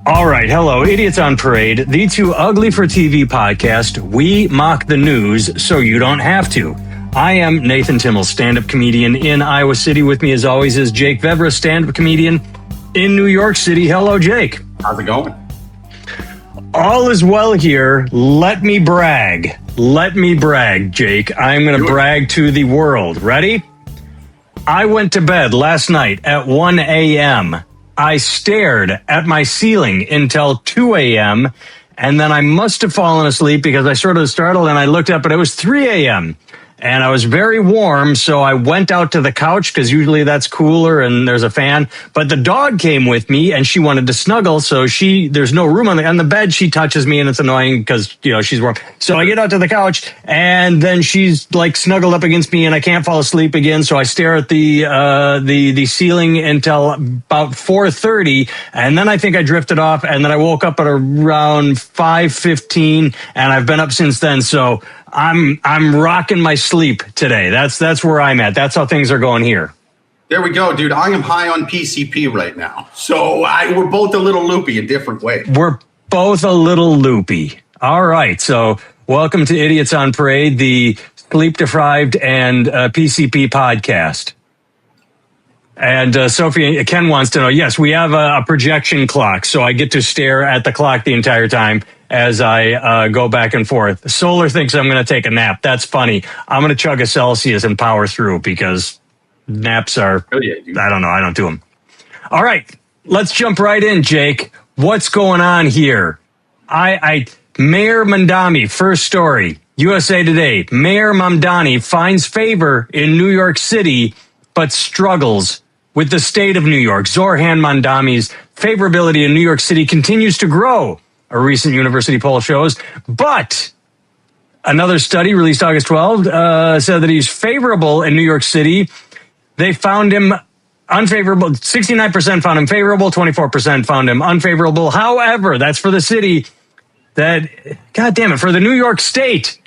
All right. Hello, Idiots on Parade, the Too Ugly for TV podcast. We mock the news so you don't have to. I am Nathan Timmel, stand-up comedian in Iowa City. With me, as always, is Jake Vevra, stand-up comedian in New York City. Hello, Jake. How's it going? All is well here. Let me brag. Let me brag, Jake. I'm going to brag to the world. Ready? I went to bed last night at 1 a.m. I stared at my ceiling until 2 a.m. and then I must have fallen asleep because I sort of startled and I looked up and it was 3 a.m. and I was very warm, so I went out to the couch because usually that's cooler and there's a fan. But the dog came with me and she wanted to snuggle, so there's no room on the bed. She touches me and it's annoying because she's warm. So I get out to the couch and then she's like snuggled up against me and I can't fall asleep again. So I stare at the ceiling until about 4:30, and then I think I drifted off, and then I woke up at around 5:15, and I've been up since then. So I'm rocking my sleep today. That's where I'm at. That's how things are going here. There we go, dude. I am high on PCP right now. So we're both a little loopy in different ways. We're both a little loopy. All right. So welcome to Idiots on Parade, the sleep-deprived and PCP podcast. And Ken wants to know, yes, we have a projection clock, so I get to stare at the clock the entire time as I go back and forth. Solar thinks I'm going to take a nap. That's funny. I'm going to chug a Celsius and power through because naps are, I don't know, I don't do them. All right, let's jump right in, Jake. What's going on here? Mayor Mamdani, first story, USA Today. Mayor Mamdani finds favor in New York City, but struggles with the state of New York. Zohran Mamdani's favorability in New York City continues to grow, a recent university poll shows. But another study released August 12th said that he's favorable in New York City. They found him unfavorable. 69% found him favorable, 24% found him unfavorable. However, that's for the city. God damn it, for the New York State,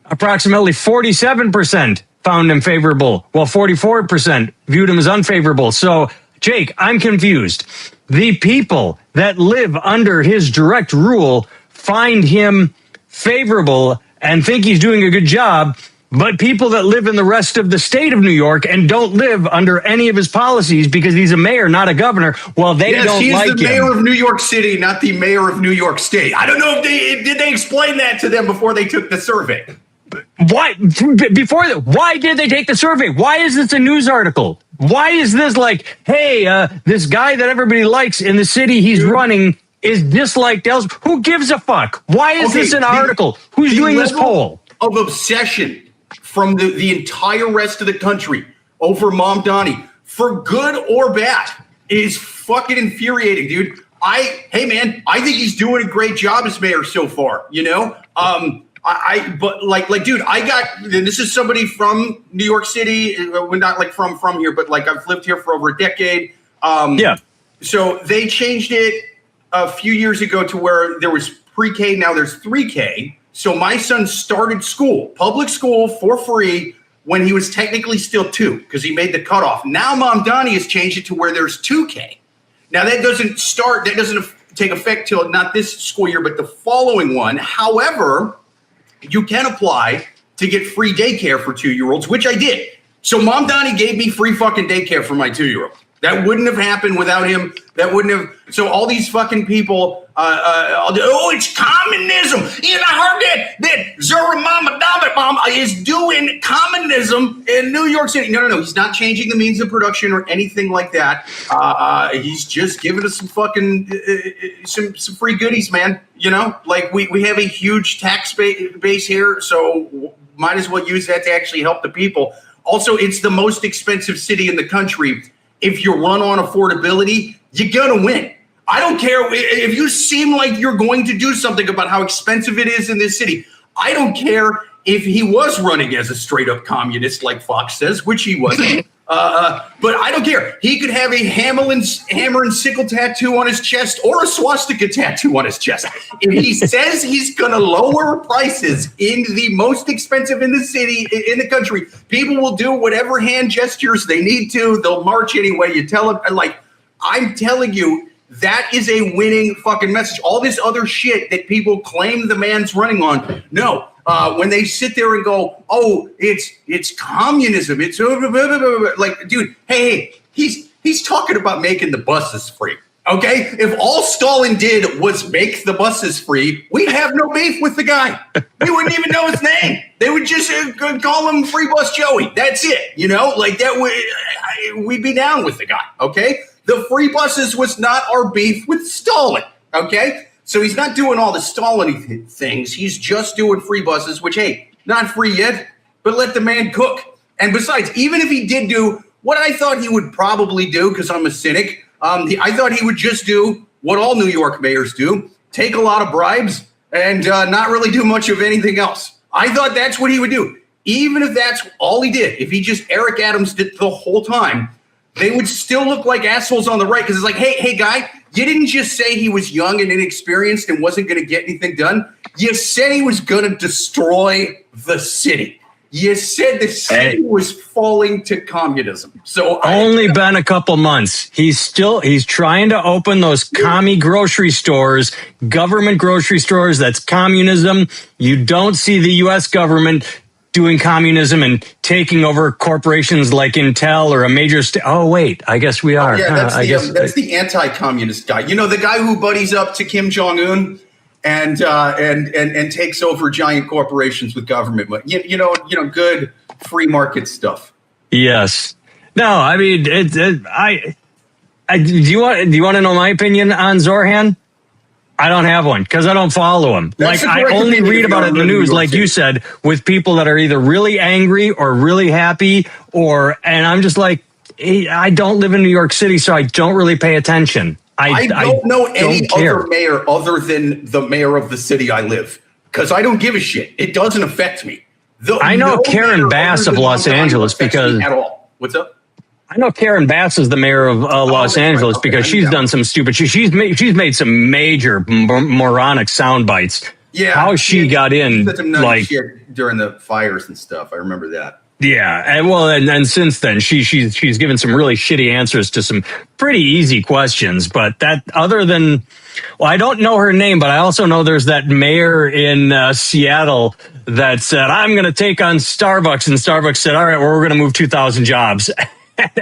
approximately 47% found him favorable, while 44% viewed him as unfavorable. So, Jake, I'm confused. The people that live under his direct rule find him favorable and think he's doing a good job, but people that live in the rest of the state of New York and don't live under any of his policies because he's a mayor, not a governor, well, they don't like him. Yes, he's the mayor of New York City, not the mayor of New York State. I don't know if did they explain that to them before they took the survey? Why did they take the survey? Why is this a news article? Why is this like, hey, this guy that everybody likes in the city he's running is disliked elsewhere? Who gives a fuck? Why is this an article? Who's doing this poll? Of obsession from the entire rest of the country over Mamdani, for good or bad, is fucking infuriating, dude. Hey man, I think he's doing a great job as mayor so far, but dude, this is somebody from New York City. We're not like from here, but like I've lived here for over a decade. So they changed it a few years ago to where there was pre-K. Now there's 3K. So my son started public school for free when he was technically still 2 because he made the cutoff. Now Mamdani has changed it to where there's 2K. Now that doesn't take effect till not this school year, but the following one. However, you can apply to get free daycare for 2-year-olds, which I did. So Mamdani gave me free fucking daycare for my 2-year-old. That wouldn't have happened without him. That wouldn't have. So all these fucking people, it's communism. And I heard that Zohran Mamdani is doing communism in New York City. No. He's not changing the means of production or anything like that. He's just giving us some fucking some free goodies, man. Like we have a huge tax base here, so might as well use that to actually help the people. Also, it's the most expensive city in the country. If you run on affordability, you're going to win. I don't care if you seem like you're going to do something about how expensive it is in this city. I don't care if he was running as a straight up communist like Fox says, which he wasn't. But I don't care. He could have a hammer and sickle tattoo on his chest or a swastika tattoo on his chest. If he says he's going to lower prices in the most expensive in the city, in the country, people will do whatever hand gestures they need to. They'll march anyway. You tell them, like, I'm telling you, That is a winning fucking message. All this other shit that people claim the man's running on, no. When they sit there and go, oh, it's communism. It's like, dude, hey, he's talking about making the buses free. Okay, if all Stalin did was make the buses free, we'd have no beef with the guy. We wouldn't even know his name. They would just call him Free Bus Joey. That's it. You know, like that. We'd be down with the guy. Okay, the free buses was not our beef with Stalin. Okay, so he's not doing all the Stalin things. He's just doing free buses, which, hey, not free yet, but let the man cook. And besides, even if he did do what I thought he would probably do, because I'm a cynic. I thought he would just do what all New York mayors do, take a lot of bribes and not really do much of anything else. I thought that's what he would do. Even if that's all he did, if he just Eric Adams did the whole time, they would still look like assholes on the right because it's like, hey, guy, you didn't just say he was young and inexperienced and wasn't going to get anything done. You said he was going to destroy the city. You said the city was falling to communism. So only been a couple months. He's trying to open those commie grocery stores, government grocery stores. That's communism. You don't see the U.S. government doing communism and taking over corporations like Intel or a major oh, wait, I guess we are. Yeah, that's the anti-communist guy. You know, the guy who buddies up to Kim Jong-un and takes over giant corporations with government, you know, good free market stuff. Yes. No, I mean, do you want to know my opinion on Zohran? I don't have one because I don't follow him. That's like I only read about it in the news, like you said, with people that are either really angry or really happy, and I'm just like, I don't live in New York City, so I don't really pay attention. I don't know any other mayor other than the mayor of the city I live because I don't give a shit. It doesn't affect me. I know Karen Bass of Los Angeles because at all. What's up? I know Karen Bass is the mayor of Los Angeles because she's done some stupid. She's made some major moronic sound bites. Yeah, how she got in like during the fires and stuff. I remember that. Yeah, and since then she's given some really shitty answers to some pretty easy questions. But that other than, well, I don't know her name, but I also know there's that mayor in Seattle that said, I'm going to take on Starbucks, and Starbucks said, all right, well, we're going to move 2,000 jobs.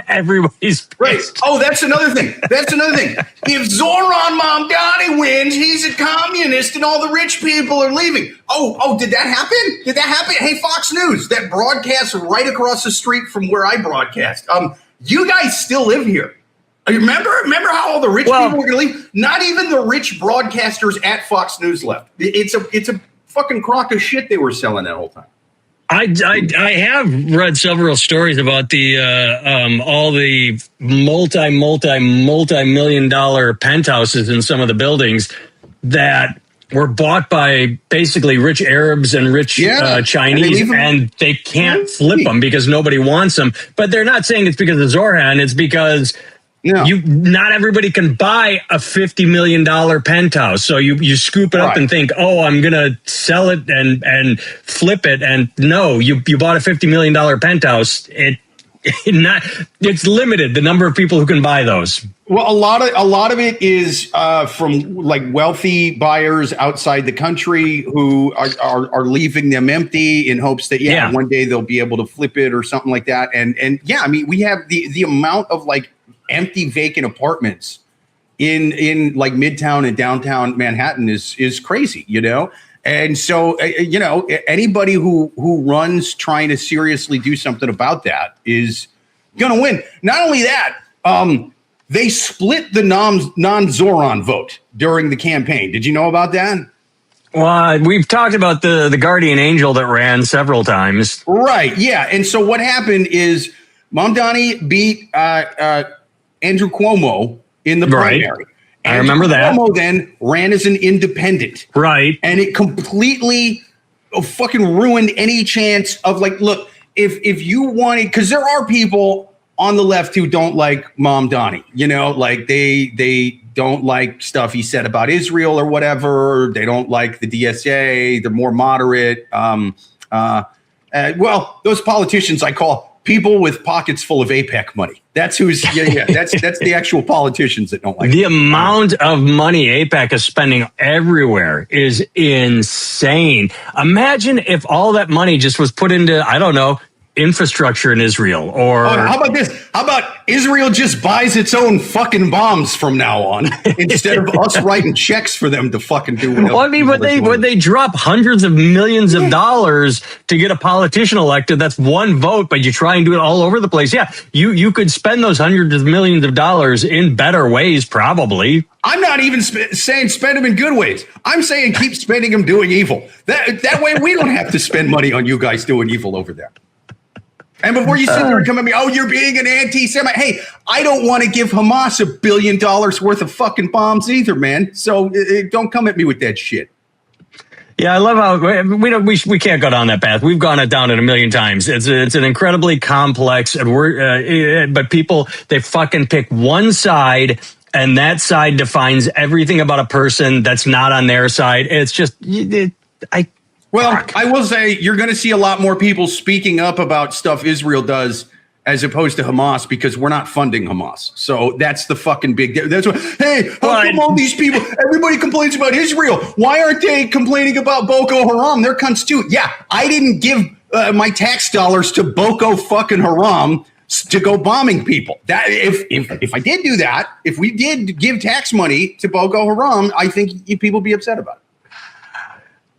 Everybody's pissed. Right. Oh, that's another thing. If Zohran Mamdani wins, he's a communist and all the rich people are leaving. Oh, did that happen? Hey, Fox News, that broadcasts right across the street from where I broadcast. You guys still live here. Remember how all the rich people were going to leave? Not even the rich broadcasters at Fox News left. It's a fucking crock of shit they were selling that whole time. I have read several stories about the all the multi-million dollar penthouses in some of the buildings that were bought by basically rich Arabs and rich Chinese, and they can't flip them because nobody wants them. But they're not saying it's because of Zohran. It's because not everybody can buy a $50 million penthouse. So you scoop it up and think, oh, I'm going to sell it and flip it. And no, you bought a $50 million penthouse. It's limited, the number of people who can buy those. Well, a lot of it is from like wealthy buyers outside the country who are leaving them empty in hopes that one day they'll be able to flip it or something like that. And I mean, we have the amount of like empty vacant apartments in like Midtown and downtown Manhattan is crazy, you know? And so, anybody who runs trying to seriously do something about that is going to win. Not only that, they split the non-Zohran vote during the campaign. Did you know about that? Well, we've talked about the guardian angel that ran several times. Right, yeah. And so what happened is Mamdani beat Andrew Cuomo in the primary. I remember that. Cuomo then ran as an independent. Right. And it completely fucking ruined any chance of like, look, if you wanted, because there are people on the left who don't like Mamdani, you know, like they don't like stuff he said about Israel or whatever. They don't like the DSA. They're more moderate. Well, those politicians I call people with pockets full of APEC money. That's who's that's the actual politicians that don't like the amount of money APEC is spending everywhere is insane. Imagine if all that money just was put into, I don't know, infrastructure in Israel, or how about this? How about Israel just buys its own fucking bombs from now on instead of us writing checks for them to fucking do whatever. Well, I mean, when they drop hundreds of millions of dollars to get a politician elected, that's one vote, but you try and do it all over the place. Yeah, you could spend those hundreds of millions of dollars in better ways, probably. I'm not even saying spend them in good ways. I'm saying keep spending them doing evil. That way we don't have to spend money on you guys doing evil over there. And before you sit there and come at me, oh, you're being an anti-Semite. Hey, I don't want to give Hamas $1 billion worth of fucking bombs either, man. So don't come at me with that shit. Yeah, I love how we can't go down that path. We've gone down it a million times. It's an incredibly complex, and but people, they fucking pick one side, and that side defines everything about a person that's not on their side. It's just Well, I will say you're going to see a lot more people speaking up about stuff Israel does as opposed to Hamas, because we're not funding Hamas. So that's the fucking big deal. That's what, hey, how come all these people, everybody complains about Israel? Why aren't they complaining about Boko Haram? They're cunts too. Yeah, I didn't give my tax dollars to Boko fucking Haram to go bombing people. That if I did do that, if we did give tax money to Boko Haram, I think people would be upset about it.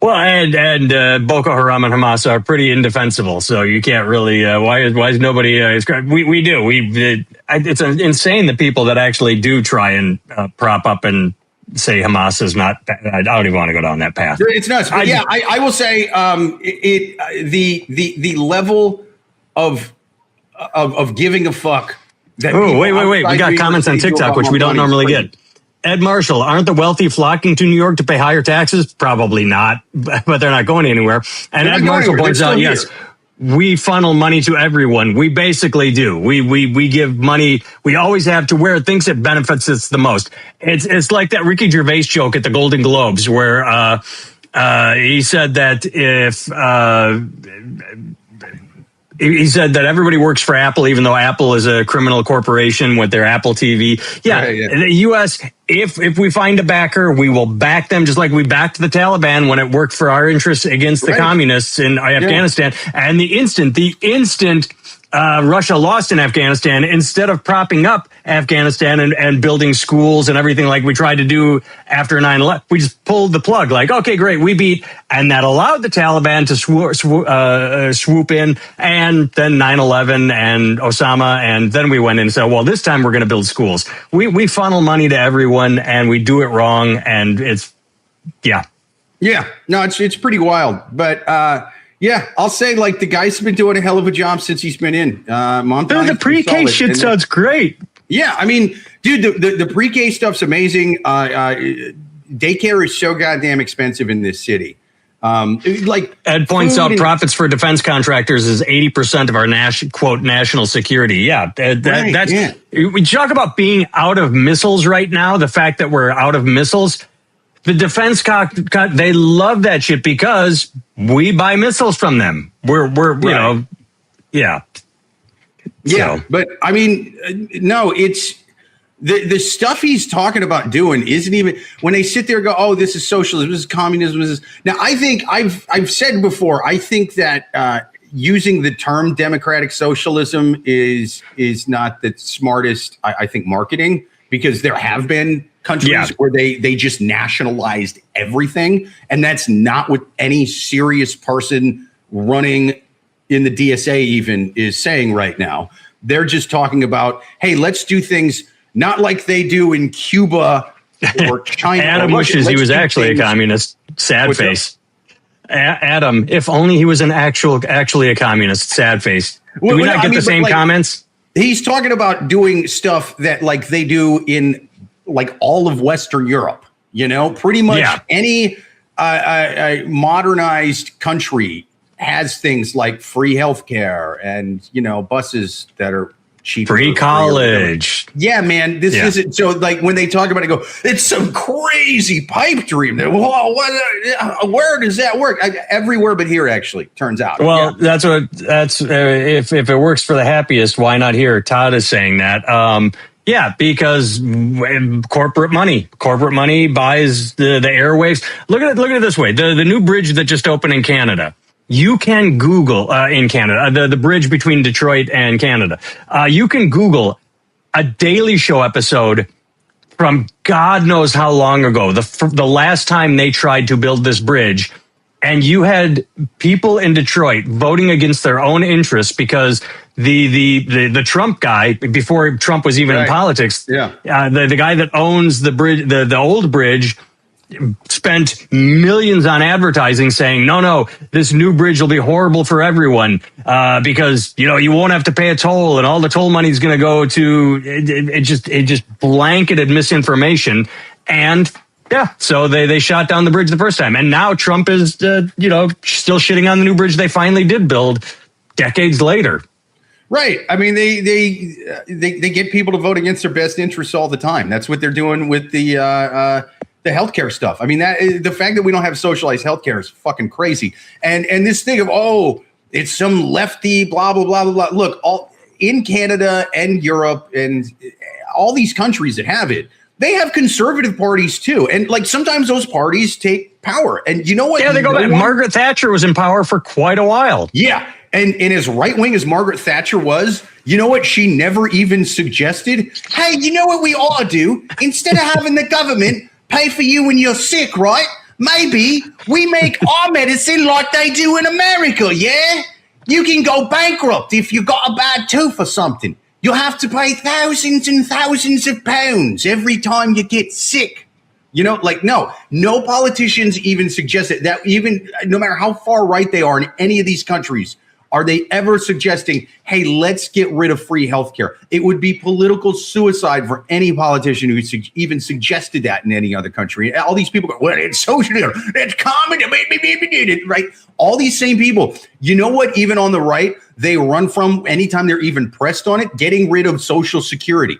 Well, and Boko Haram and Hamas are pretty indefensible, so you can't really. Why is nobody? We do. It's insane the people that actually do try and prop up and say Hamas is not. I don't even want to go down that path. It's nuts. But I will say the level of giving a fuck. Oh, wait! We got comments on TikTok, which we don't normally get. Ed Marshall, aren't the wealthy flocking to New York to pay higher taxes? Probably not, but they're not going anywhere. And Ed Marshall points out, yes, we funnel money to everyone. We basically do. We give money. We always have to where it thinks it benefits us the most. It's like that Ricky Gervais joke at the Golden Globes where he said that he said that everybody works for Apple, even though Apple is a criminal corporation with their Apple TV. Yeah, the U.S., if we find a backer, we will back them, just like we backed the Taliban when it worked for our interests against the communists in Afghanistan. And the instant Russia lost in Afghanistan, instead of propping up Afghanistan and building schools and everything like we tried to do after 9/11, we just pulled the plug like, okay, great, we beat. And that allowed the Taliban to swoop in, and then 9/11 and Osama. And then we went in and said, well, this time we're going to build schools. We funnel money to everyone and we do it wrong. And it's, yeah, no, it's pretty wild. But, yeah, I'll say like the guy's been doing a hell of a job since he's been in. Mamdani, the pre-K shit sounds great. Yeah, I mean, dude, the pre-K stuff's amazing. Daycare is so goddamn expensive in this city. Like Ed points out, profits for defense contractors is 80% of our national security. Yeah, we talk about being out of missiles right now. The fact that we're out of missiles. The defense they love that shit because we buy missiles from them. We're you know, yeah. Yeah, but I mean, no, it's the stuff he's talking about doing isn't even when they sit there and go, oh, this is socialism, this is communism. This is now. I think I've said before. I think that using the term democratic socialism is not the smartest. I think marketing, because there have been countries where they just nationalized everything, and that's not what any serious person running in the DSA even is saying right now. They're just talking about, hey, let's do things not like they do in Cuba or China. Adam wishes he was actually a communist. Sad face. Adam, if only he was actually a communist. Sad face. Do we not get the same comments? He's talking about doing stuff that like they do in like all of Western Europe, you know, pretty much any modernized country has things like free healthcare and, you know, buses that are cheaper. Free college. Yeah, man. This isn't so like when they talk about it, go, it's some crazy pipe dream. Whoa, where does that work? Everywhere but here, actually, turns out. Well, that's if it works for the happiest, why not here? Todd is saying that. Yeah, because corporate money buys the airwaves. Look at it this way. The new bridge that just opened in Canada. You can Google in Canada, the bridge between Detroit and Canada. You can Google a Daily Show episode from God knows how long ago, the last time they tried to build this bridge. And you had people in Detroit voting against their own interests because the Trump guy, before Trump was even in politics, the guy that owns the bridge, the old bridge, spent millions on advertising saying, no, this new bridge will be horrible for everyone because, you won't have to pay a toll and all the toll money is going to go to it just blanketed misinformation. And so they shot down the bridge the first time. And now Trump is, still shitting on the new bridge they finally did build decades later. Right. I mean, they get people to vote against their best interests all the time. That's what they're doing with the healthcare stuff. I mean, the fact that we don't have socialized healthcare is fucking crazy. And this thing of, it's some lefty, blah, blah, blah, blah, blah. Look, all in Canada and Europe and all these countries that have it, they have conservative parties too. And like sometimes those parties take power. And you know what? Yeah, they go back. Margaret Thatcher was in power for quite a while. Yeah. And as right wing as Margaret Thatcher was, you know what? She never even suggested, hey, you know what we ought to do? Instead of having the government pay for you when you're sick, right? Maybe we make our medicine like they do in America, yeah? You can go bankrupt if you got a bad tooth or something. You'll have to pay thousands and thousands of pounds every time you get sick. No politicians even suggest it. That even no matter how far right they are in any of these countries, are they ever suggesting, hey, let's get rid of free healthcare? It would be political suicide for any politician who even suggested that in any other country. All these people go, well, it's socialism, it's communism, right? All these same people, you know what? Even on the right, they run from anytime they're even pressed on it, getting rid of Social Security,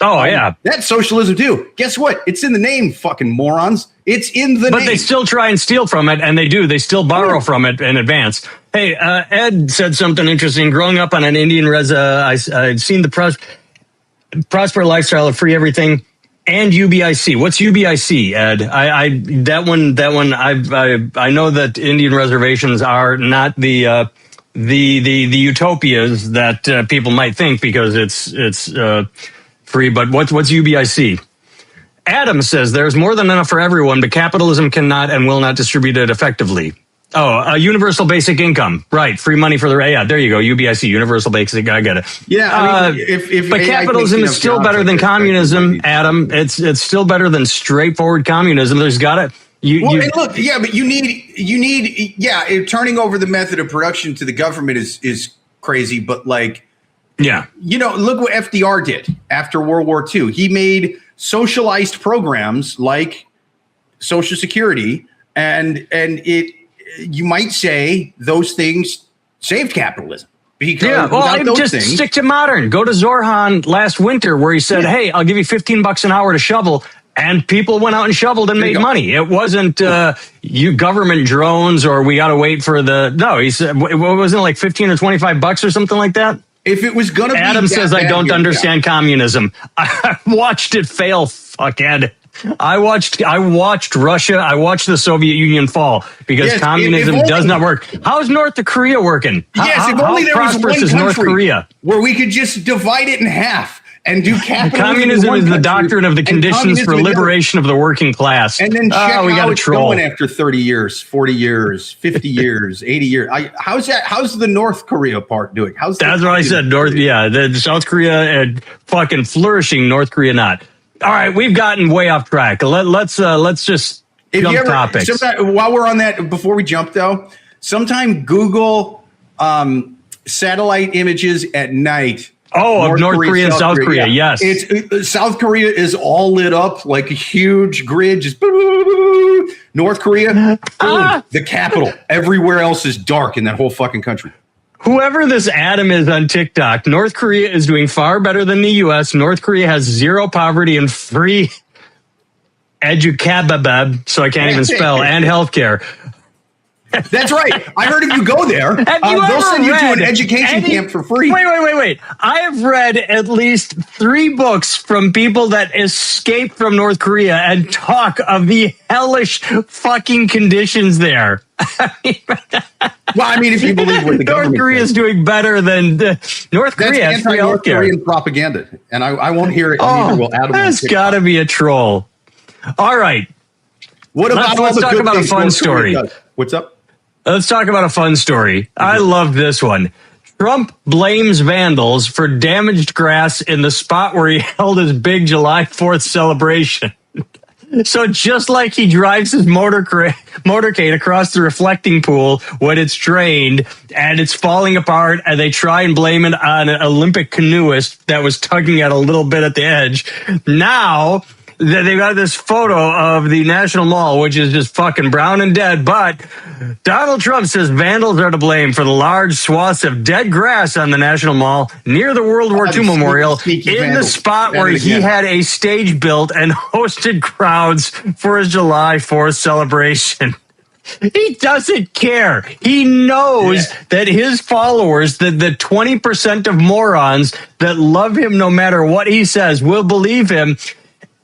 Oh, yeah. That's socialism, too. Guess what? It's in the name, fucking morons. It's in the name. But they still try and steal from it, and they do. They still borrow from it in advance. Hey, Ed said something interesting. Growing up on an Indian I've seen the prosper lifestyle of free everything and UBIC. What's UBIC, Ed? I know that Indian reservations are not the utopias that people might think because it's free. But what's UBIC? Adam says there's more than enough for everyone, but capitalism cannot and will not distribute it effectively. Oh, universal basic income. Right. Free money for there you go. UBIC, universal basic. I get it. Yeah. But capitalism is still better than communism, Adam. It's still better than straightforward communism. There's got to. Look, yeah, but you need turning over the method of production to the government is crazy, but look what FDR did after World War II. He made socialized programs like Social Security, and you might say those things saved capitalism. Because stick to modern. Go to Zohran last winter where he said, hey, I'll give you $15 an hour to shovel. And people went out and shoveled and made money. It wasn't you government drones or we got to wait for he said, wasn't it like 15 or $25 or something like that? If it was going to be Adam says, I don't understand communism. I watched it fail, fuckhead. I watched Russia. I watched the Soviet Union fall because communism does not work. How's North Korea working? If only there was one country North Korea where we could just divide it in half and do capitalism. Communism is the doctrine of the conditions for liberation of the working class. And then check how it's going after 30 years, 40 years, 50 years, 80 years. How's the North Korea part doing? That's what I said. The South Korea fucking flourishing, North Korea not. All right, we've gotten way off track. Let's just jump topics. While we're on that, before we jump though, sometime Google satellite images at night. Oh, of North Korea and South Korea. Yes, South Korea is all lit up like a huge grid. Just North Korea, the capital. Everywhere else is dark in that whole fucking country. whoever this Adam is on TikTok, North Korea is doing far better than the U.S. North Korea has zero poverty and free educababab, so I can't even spell, and healthcare. That's right. I heard if you go there, they'll send you to an education camp for free. Wait. I have read at least 3 books from people that escaped from North Korea and talk of the hellish fucking conditions there. Well, I mean, if you believe what the North Korea is doing better than North Korea. That's anti-North Korean propaganda, and I won't hear it. Neither will Adam. That's got to be a troll. All right. What about let's talk about a fun story. What's up? Let's talk about a fun story. I love this one. Trump blames vandals for damaged grass in the spot where he held his big July 4th celebration. So just like he drives his motorcade across the reflecting pool when it's drained and it's falling apart, and they try and blame it on an Olympic canoeist that was tugging at a little bit at the edge. Now they've got this photo of the National Mall, which is just fucking brown and dead. But Donald Trump says vandals are to blame for the large swaths of dead grass on the National Mall near the World War II Memorial in the spot where he had a stage built and hosted crowds for his July 4th celebration. He doesn't care. He knows that his followers, the 20% of morons that love him no matter what he says, will believe him.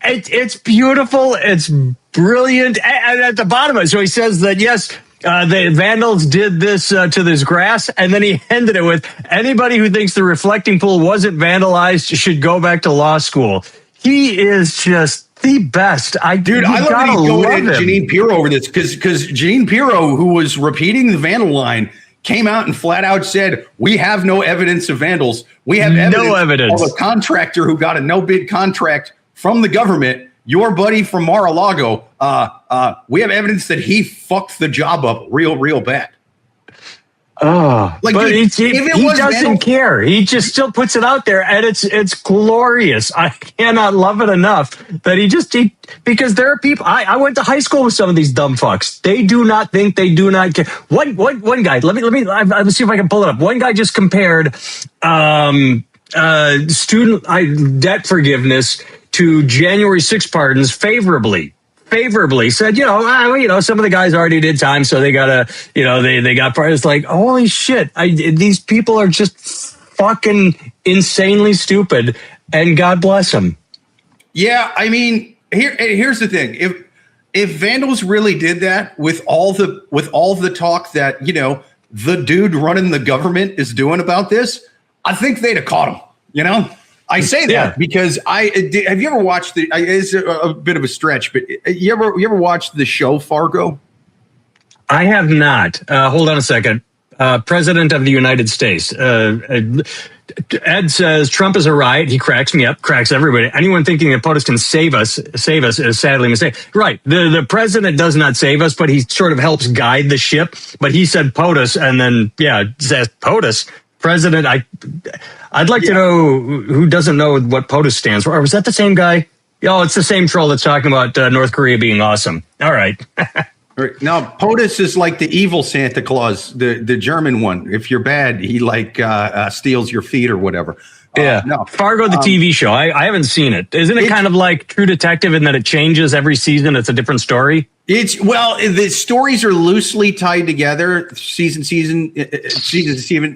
It's beautiful. It's brilliant. And at the bottom of it, so he says that, yes, the vandals did this to this grass. And then he ended it with, anybody who thinks the reflecting pool wasn't vandalized should go back to law school. He is just the best. I love when he's going at Jeanine Pirro over this, because Jeanine Pirro, who was repeating the vandal line, came out and flat out said, we have no evidence of vandals. We have evidence of a contractor who got a no-bid contract from the government, your buddy from Mar-a-Lago. We have evidence that he fucked the job up real bad. Oh, but he doesn't care. He just still puts it out there, and it's glorious. I cannot love it enough that because there are people. I went to high school with some of these dumb fucks. They do not think, they do not care. One guy. Let me see if I can pull it up. One guy just compared student debt forgiveness to January 6 pardons favorably said, some of the guys already did time, so they gotta, they got part. It's like, holy shit, these people are just fucking insanely stupid, and God bless them. Yeah, I mean, here's the thing: if vandals really did that with all the talk that the dude running the government is doing about this, I think they'd have caught him. I say that because have you ever watched it's a bit of a stretch, but you ever watched the show Fargo? I have not. Hold on a second. President of the United States. Ed says Trump is a riot. He cracks me up, cracks everybody. Anyone thinking that POTUS can save us is sadly mistaken. Right. The president does not save us, but he sort of helps guide the ship. But he said POTUS, and then says POTUS. President, I'd like to know who doesn't know what POTUS stands for. Or was that the same guy? Oh, it's the same troll that's talking about North Korea being awesome. All right. Now, POTUS is like the evil Santa Claus, the German one. If you're bad, he steals your feet or whatever. No. Fargo, the TV show. I haven't seen it. Isn't it kind of like True Detective in that it changes every season? It's a different story. The stories are loosely tied together, season,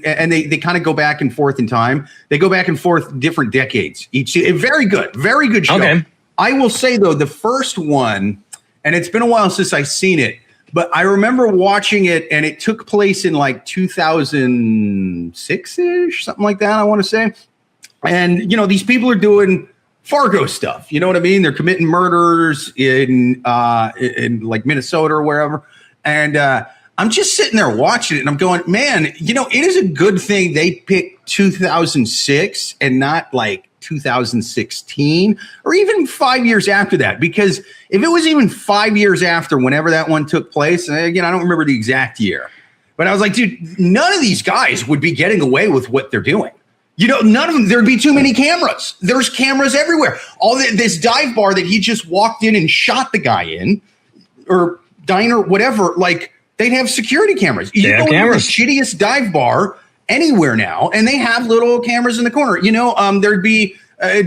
and they kind of go back and forth in time. They go back and forth different decades each. Very good show. Okay. I will say though, the first one, and it's been a while since I've seen it, but I remember watching it, and it took place in like 2006-ish, something like that, I want to say. And these people are doing Fargo stuff. You know what I mean? They're committing murders in like Minnesota or wherever. And I'm just sitting there watching it, and I'm going, man, it is a good thing they picked 2006 and not like 2016 or even 5 years after that. Because if it was even 5 years after whenever that one took place, and again, I don't remember the exact year, but I was like, dude, none of these guys would be getting away with what they're doing. None of them, there'd be too many cameras. There's cameras everywhere. This dive bar that he just walked in and shot the guy in, or diner, whatever, like they'd have security cameras. You go into the shittiest dive bar anywhere now, and they have little cameras in the corner. There'd be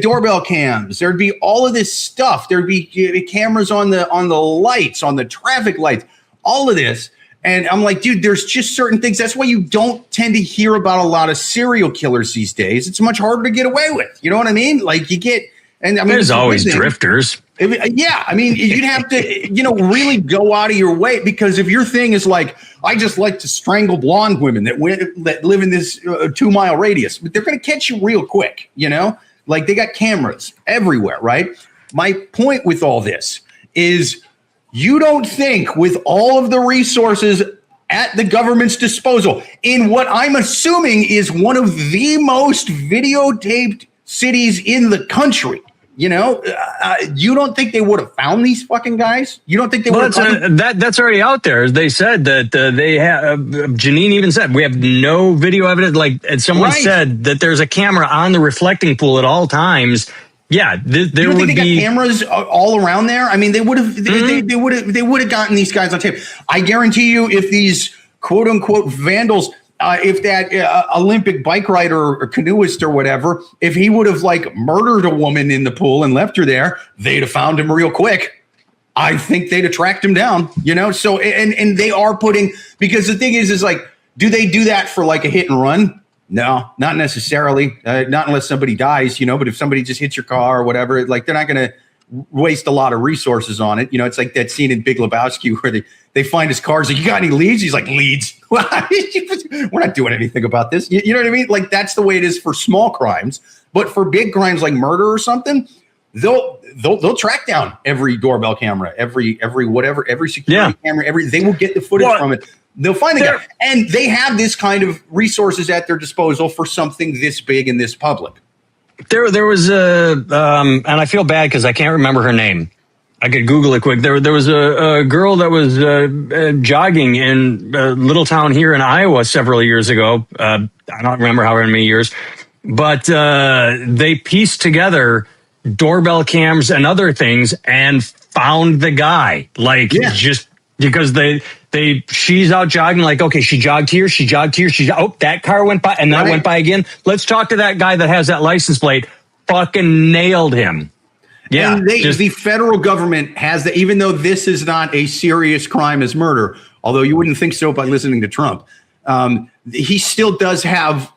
doorbell cams. There'd be all of this stuff. There'd be cameras on the lights, on the traffic lights, all of this. And I'm like, dude, there's just certain things. That's why you don't tend to hear about a lot of serial killers these days. It's much harder to get away with. You know what I mean? Like you get, and I mean, there's always drifters. Yeah, I mean, you'd have to, really go out of your way, because if your thing is like, I just like to strangle blonde women that live in this 2-mile radius, but they're going to catch you real quick. Like they got cameras everywhere, right? My point with all this is, you don't think with all of the resources at the government's disposal in what I'm assuming is one of the most videotaped cities in the country, you don't think they would have found these fucking guys? You don't think they would have? That's already out there. As they said that they have. Janine even said we have no video evidence. Like someone said that there's a camera on the reflecting pool at all times. Yeah, there would be. Got cameras all around there. I mean, they would have. They would have gotten these guys on tape. I guarantee you, if these quote unquote vandals, if that Olympic bike rider or canoeist or whatever, if he would have like murdered a woman in the pool and left her there, they'd have found him real quick. I think they'd have tracked him down. So and they are putting, because the thing is like, do they do that for like a hit and run? No, not necessarily. Not unless somebody dies, but if somebody just hits your car or whatever, like they're not going to waste a lot of resources on it. It's like that scene in Big Lebowski where they find his car. He's like, you got any leads? He's like, leads? We're not doing anything about this. You know what I mean? Like that's the way it is for small crimes. But for big crimes like murder or something, they'll track down every doorbell camera, every security camera, they will get the footage from it. They'll find the guy, and they have this kind of resources at their disposal for something this big and this public. There was and I feel bad because I can't remember her name. I could Google it quick. There was a girl that was jogging in a little town here in Iowa several years ago. I don't remember how many years, but they pieced together doorbell cams and other things and found the guy. Just because she's out jogging, like, okay, she jogged here, that car went by, and that went by again. Let's talk to that guy that has that license plate. Fucking nailed him. Yeah. And the federal government has that, even though this is not a serious crime as murder, although you wouldn't think so by listening to Trump. He still does have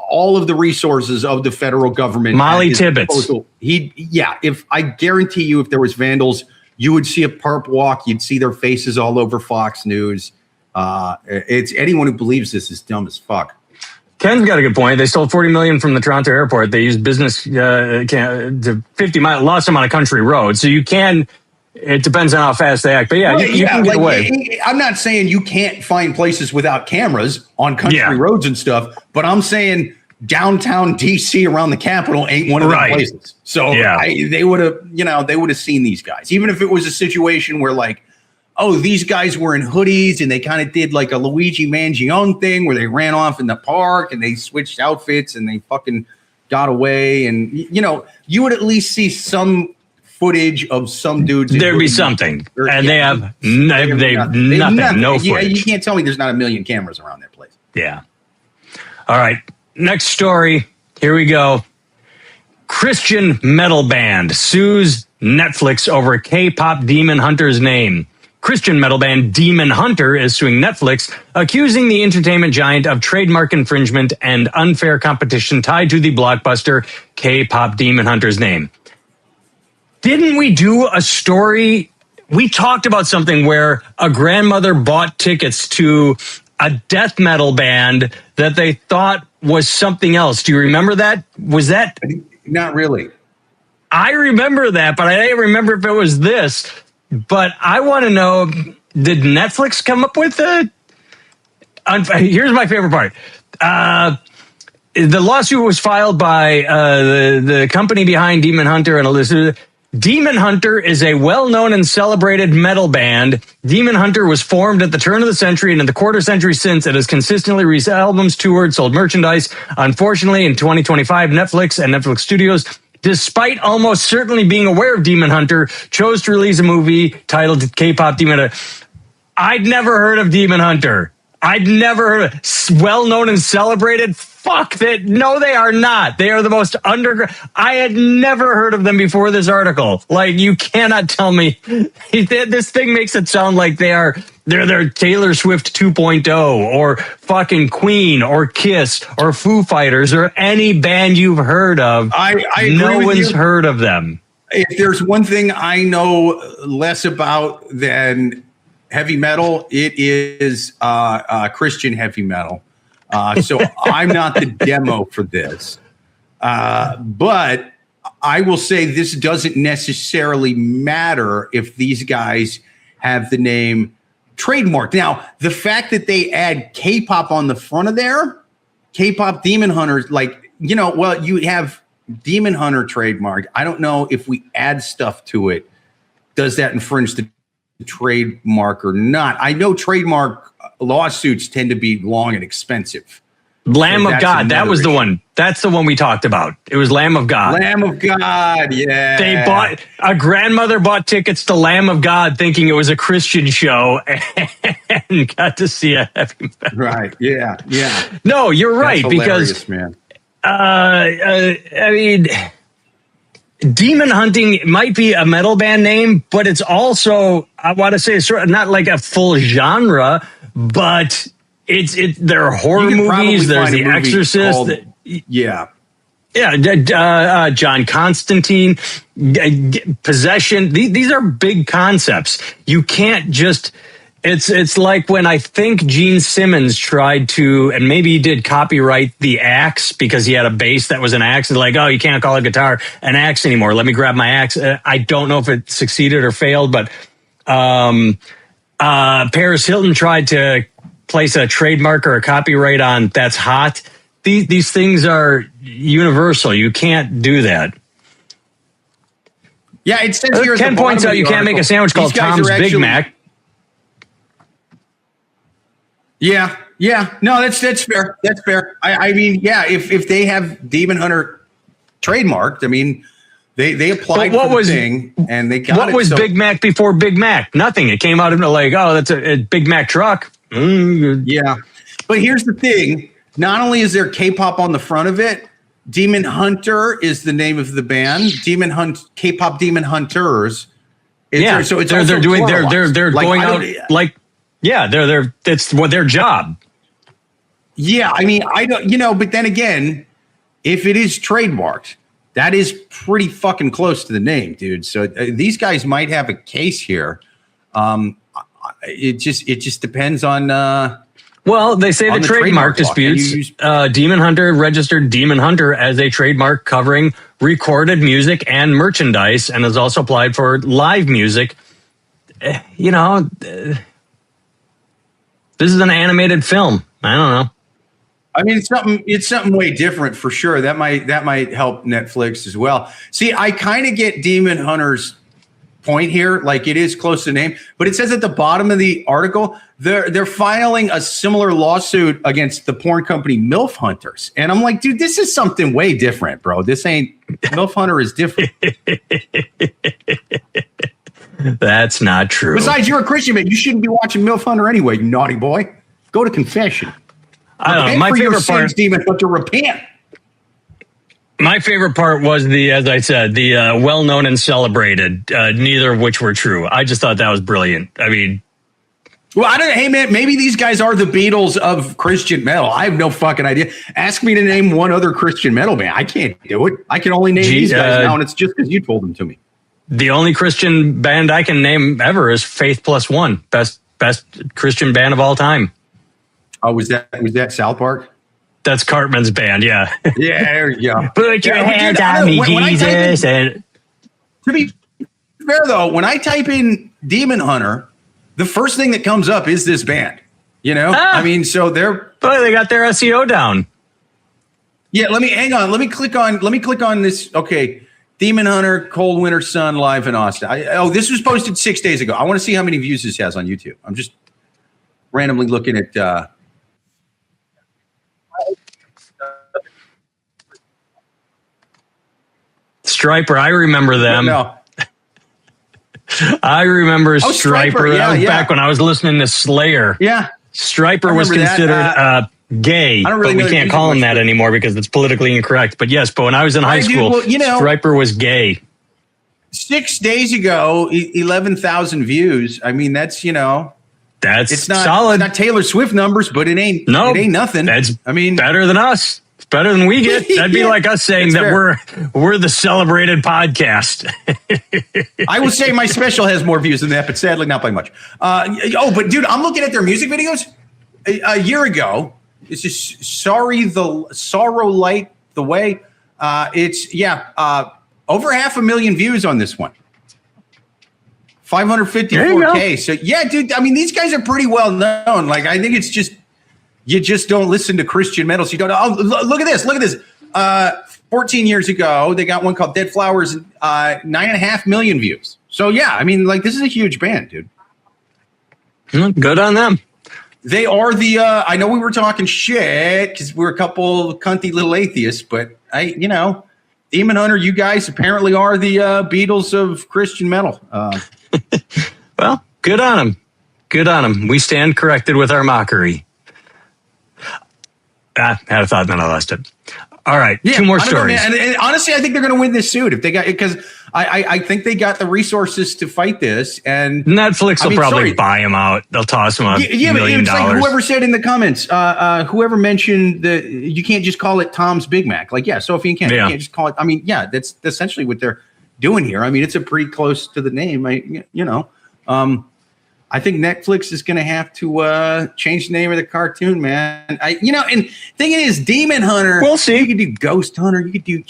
all of the resources of the federal government. Molly Tibbetts. If I guarantee you, if there was vandals, you would see a perp walk. You'd see their faces all over Fox News. It's anyone who believes this is dumb as fuck. Ken's got a good point. They stole $40 million from the Toronto airport. They used business to 50 miles, lost them on a country road. So you can. It depends on how fast they act. But you can get away. I'm not saying you can't find places without cameras on country roads and stuff, but I'm saying downtown DC around the Capitol ain't one of those places. So they would have seen these guys, even if it was a situation where like, oh, these guys were in hoodies and they kind of did like a Luigi Mangione thing where they ran off in the park and they switched outfits and they fucking got away. And, you would at least see some footage of some dudes. There'd be something. And they have nothing. No footage. Yeah, you can't tell me there's not a million cameras around that place. Yeah. All right. Next story. Here we go. Christian metal band sues Netflix over K-pop Demon Hunter's name. Christian metal band Demon Hunter is suing Netflix, accusing the entertainment giant of trademark infringement and unfair competition tied to the blockbuster K-pop Demon Hunter's name. Didn't we do a story? We talked about something where a grandmother bought tickets to a death metal band that they thought was something else. Do you remember that? Was that? Not really. I remember that, but I didn't remember if it was this. But I want to know, did Netflix come up with it? Here's my favorite part. The lawsuit was filed by the company behind Demon Hunter and Elizabeth. Demon Hunter is a well-known and celebrated metal band. Demon Hunter was formed at the turn of the century, and in the quarter century since, it has consistently released albums, toured, sold merchandise. Unfortunately, in 2025, Netflix and Netflix Studios, despite almost certainly being aware of Demon Hunter, chose to release a movie titled K-pop Demon Hunter. I'd never heard of Demon Hunter. I'd never heard of well-known and celebrated. Fuck that. No, they are not. They are the most underground. I had never heard of them before this article. Like, you cannot tell me. This thing makes it sound like they're Taylor Swift 2.0 or fucking Queen or Kiss or Foo Fighters or any band you've heard of. I no one's heard of them. If there's one thing I know less about than heavy metal, it is Christian heavy metal. So I'm not the demo for this. But I will say this doesn't necessarily matter if these guys have the name trademarked. Now, the fact that they add K-pop on the front of there, K-pop Demon Hunters, like, well, you have Demon Hunter trademarked. I don't know if we add stuff to it, does that infringe the trademark or not? I know trademark lawsuits tend to be long and expensive. Lamb of God, that was the one. That's the one we talked about. It was Lamb of God. Lamb of God, yeah. A grandmother bought tickets to Lamb of God thinking it was a Christian show and got to see a heavy metal. Right, yeah. No, you're right, because man. I mean, Demon Hunting might be a metal band name, but it's also, I want to say, sort of not like a full genre, but there are horror movies. There's The Exorcist. John Constantine, Possession. These are big concepts. You can't just. It's like when I think Gene Simmons tried to, and maybe he did copyright the axe because he had a bass that was an axe. And like, oh, you can't call a guitar an axe anymore. Let me grab my axe. I don't know if it succeeded or failed, but Paris Hilton tried to place a trademark or a copyright on That's Hot. These things are universal. You can't do that. Yeah, it says here. Ken points out you can't make a sandwich called Tom's Big Mac. Yeah. No, that's fair. That's fair. I mean, yeah, if they have Demon Hunter trademarked, I mean, they applied for the thing and they got it. What was Big Mac before Big Mac? Nothing. It came out of like, oh, that's a Big Mac truck. Yeah. But here's the thing. Not only is there K-pop on the front of it, Demon Hunter is the name of the band. K-pop Demon Hunters. So it's they're doing they're like, going out like. Yeah, it's their job. Yeah, I mean, I don't, but then again, if it is trademarked, that is pretty fucking close to the name, dude. So these guys might have a case here. It just depends on. Well, they say the trademark disputes. Demon Hunter registered Demon Hunter as a trademark covering recorded music and merchandise, and has also applied for live music. This is an animated film. I don't know. I mean, it's something way different for sure. That might help Netflix as well. See, I kind of get Demon Hunter's point here. Like, it is close to the name, but it says at the bottom of the article they're filing a similar lawsuit against the porn company MILF Hunters, and I'm like, dude, this is something way different, bro. This ain't MILF Hunter is different. That's not true. Besides, you're a Christian, man. You shouldn't be watching MILF Hunter anyway, you naughty boy. Go to confession. I don't know. My favorite part, Demon Hunter, repent. My favorite part was as I said, the well-known and celebrated, neither of which were true. I just thought that was brilliant. I mean, well, hey man, maybe these guys are the Beatles of Christian metal. I have no fucking idea. Ask me to name one other Christian metal band. I can't do it. I can only name these guys now, and it's just because you told them to me. The only Christian band I can name ever is Faith Plus One, best Christian band of all time. Oh, was that South Park? That's Cartman's band, yeah. Yeah, there you go. Put your hands on me, Jesus. To be fair, though, when I type in Demon Hunter, the first thing that comes up is this band. I mean, so they got their SEO down. Yeah, hang on. Let me click on this. Okay. Demon Hunter, Cold Winter Sun, live in Austin. This was posted 6 days ago. I want to see how many views this has on YouTube. I'm just randomly looking at. Striper, I remember them. No. I remember Striper. Yeah, Back when I was listening to Slayer. Yeah. Striper was considered gay, but we can't call him that anymore because it's politically incorrect. But yes, but when I was in high school, Striper was gay. 6 days ago, 11,000 views. I mean, that's it's not solid. It's not Taylor Swift numbers, but it ain't nothing. That's better than us. It's better than we get. That'd be like us saying that we're the celebrated podcast. I will say my special has more views than that, but sadly not by much. But dude, I'm looking at their music videos. A year ago, it's just Sorrow Light the Way. Over 500,000 views on this one. 554K. So yeah, dude. I mean, these guys are pretty well known. Like, I think it's just you just don't listen to Christian metal. So you don't. Oh, look at this. Look at this. 14 years ago, they got one called Dead Flowers. 9.5 million views. So yeah, I mean, like, this is a huge band, dude. Good on them. They are I know we were talking shit because we're a couple of cunty little atheists, but Demon Hunter, you guys apparently are the Beatles of Christian metal. Well, good on them. Good on them. We stand corrected with our mockery. I had a thought, then I lost it. All right, two more stories. And honestly, I think they're going to win this suit if they got it, because I think they got the resources to fight this. And Netflix will probably buy them out. They'll toss them $1 million. Like whoever said in the comments, whoever mentioned that you can't just call it Tom's Big Mac. Like, Sophie and Ken, you can't just call it. I mean, that's essentially what they're doing here. I mean, it's a pretty close to the name. I think Netflix is going to have to change the name of the cartoon, man. And thing is, Demon Hunter. We'll see. You could do Ghost Hunter. You could do,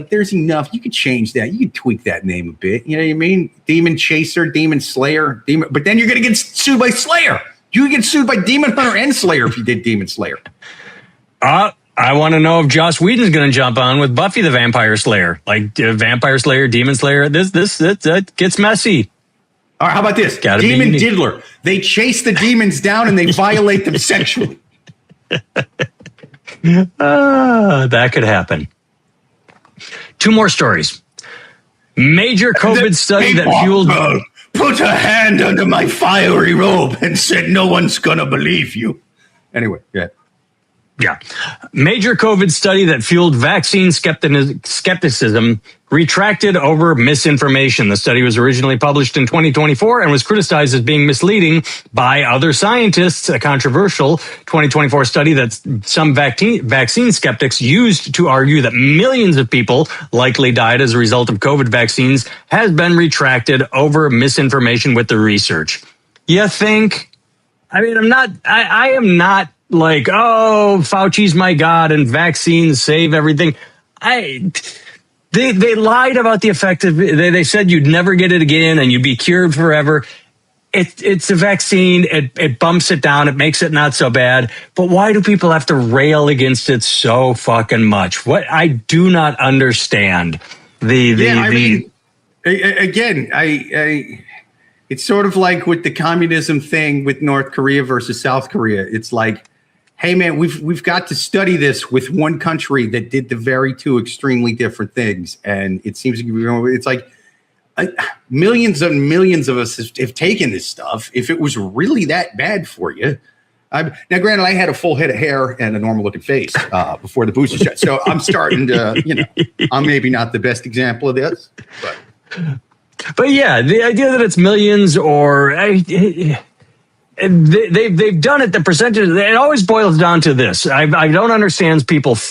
there's enough. You could change that. You could tweak that name a bit. You know what I mean? Demon Chaser, Demon Slayer, But then you're going to get sued by Slayer. You would get sued by Demon Hunter and Slayer if you did Demon Slayer. I want to know if Joss Whedon's going to jump on with Buffy the Vampire Slayer, like Vampire Slayer, Demon Slayer. This gets messy. All right, how about this? Demon Diddler. They chase the demons down and they violate them sexually. That could happen. Two more stories. Major COVID study that fueled... Put a hand under my fiery robe and said no one's going to believe you. Anyway, Yeah. Major COVID study that fueled vaccine skepticism retracted over misinformation. The study was originally published in 2024 and was criticized as being misleading by other scientists. A controversial 2024 study that some vaccine skeptics used to argue that millions of people likely died as a result of COVID vaccines has been retracted over misinformation with the research. You think? I mean, I am not like, oh, Fauci's my God and vaccines save everything. They lied about the effectiveness. They said you'd never get it again and you'd be cured forever. It's a vaccine. It bumps it down. It makes it not so bad. But why do people have to rail against it so fucking much? What I do not understand. It's sort of like with the communism thing with North Korea versus South Korea. It's like, hey man, we've got to study this with one country that did the very two extremely different things, and it seems to be. It's like millions and millions of us have taken this stuff. If it was really that bad for you, now granted, I had a full head of hair and a normal looking face before the booster shot, so I'm starting to, I'm maybe not the best example of this, but yeah, the idea that it's millions or. They've done it. The percentage. It always boils down to this. I don't understand people's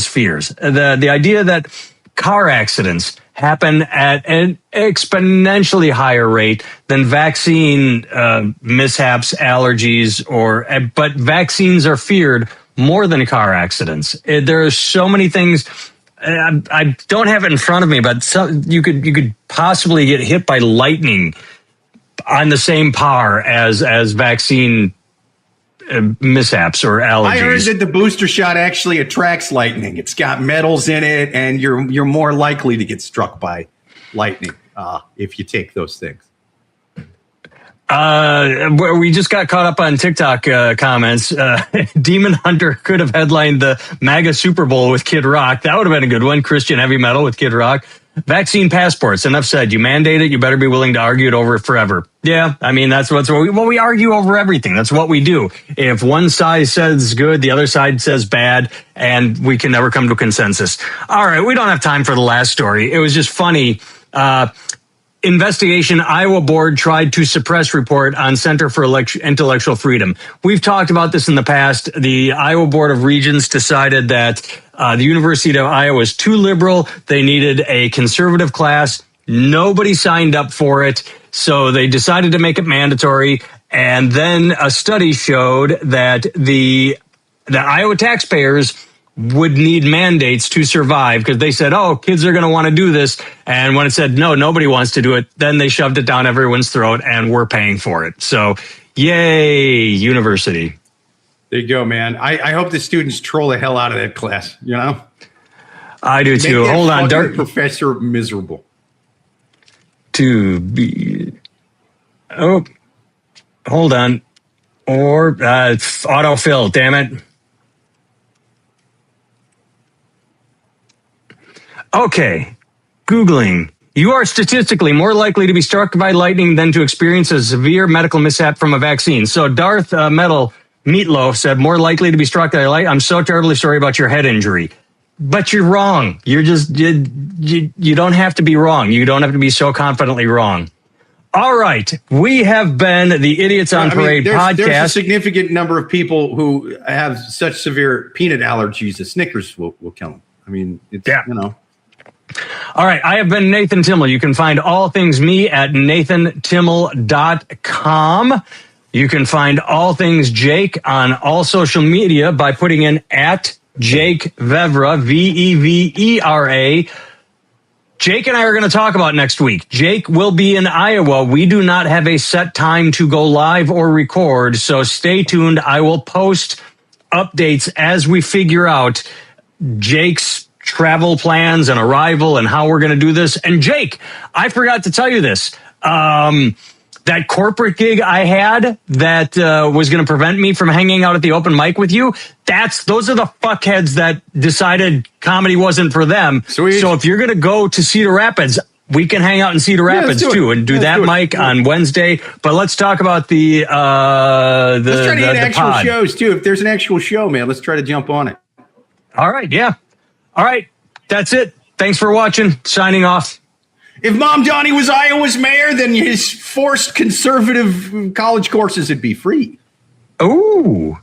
fears. The idea that car accidents happen at an exponentially higher rate than vaccine mishaps, allergies, but vaccines are feared more than car accidents. There are so many things. I don't have it in front of me, but you could possibly get hit by lightning on the same par as vaccine mishaps or allergies. I heard that the booster shot actually attracts lightning. It's got metals in it, and you're more likely to get struck by lightning if you take those things. We just got caught up on TikTok comments. Demon Hunter could have headlined the MAGA Super Bowl with Kid Rock. That would have been a good one. Christian heavy metal with Kid Rock. Vaccine passports. Enough said. You mandate it. You better be willing to argue it over forever. Yeah, I mean, that's what we argue over everything. That's what we do. If one side says good, the other side says bad, and we can never come to a consensus. All right, we don't have time for the last story. It was just funny. Investigation Iowa board tried to suppress report on Center for Intellectual Freedom. We've talked about this in the past. The Iowa Board of Regents decided that the University of Iowa is too liberal. They needed a conservative class. Nobody signed up for it. So they decided to make it mandatory. And then a study showed that the Iowa taxpayers would need mandates to survive, because they said, oh, kids are going to want to do this. And when it said, no, nobody wants to do it, then they shoved it down everyone's throat and we're paying for it. So yay, university. There you go, man. I hope the students troll the hell out of that class, you know? I do too. Hold on. Professor miserable. To be, oh, hold on, or autofill, damn it. Okay, Googling. You are statistically more likely to be struck by lightning than to experience a severe medical mishap from a vaccine. So Darth Meatloaf said more likely to be struck by lightning. I'm so terribly sorry about your head injury. But you're wrong. You're just, you don't have to be wrong. You don't have to be so confidently wrong. All right. We have been the Idiots on Parade podcast. There's a significant number of people who have such severe peanut allergies that Snickers will kill them. I mean, it's, you know. All right. I have been Nathan Timmel. You can find all things me at nathantimmel.com. You can find all things Jake on all social media by putting in at Jake Vevera, Vevera. Jake and I are going to talk about next week. Jake will be in Iowa. We do not have a set time to go live or record, so stay tuned. I will post updates as we figure out Jake's travel plans and arrival and how we're going to do this. And Jake, I forgot to tell you this. That corporate gig I had that was going to prevent me from hanging out at the open mic with you, those are the fuckheads that decided comedy wasn't for them. Sweet. So if you're going to go to Cedar Rapids, we can hang out in Cedar Rapids too and do that mic on Wednesday. But let's talk about let's try to get actual shows too. If there's an actual show, man, let's try to jump on it. All right. Yeah. All right. That's it. Thanks for watching. Signing off. If Mamdani was Iowa's mayor, then his forced conservative college courses would be free. Ooh.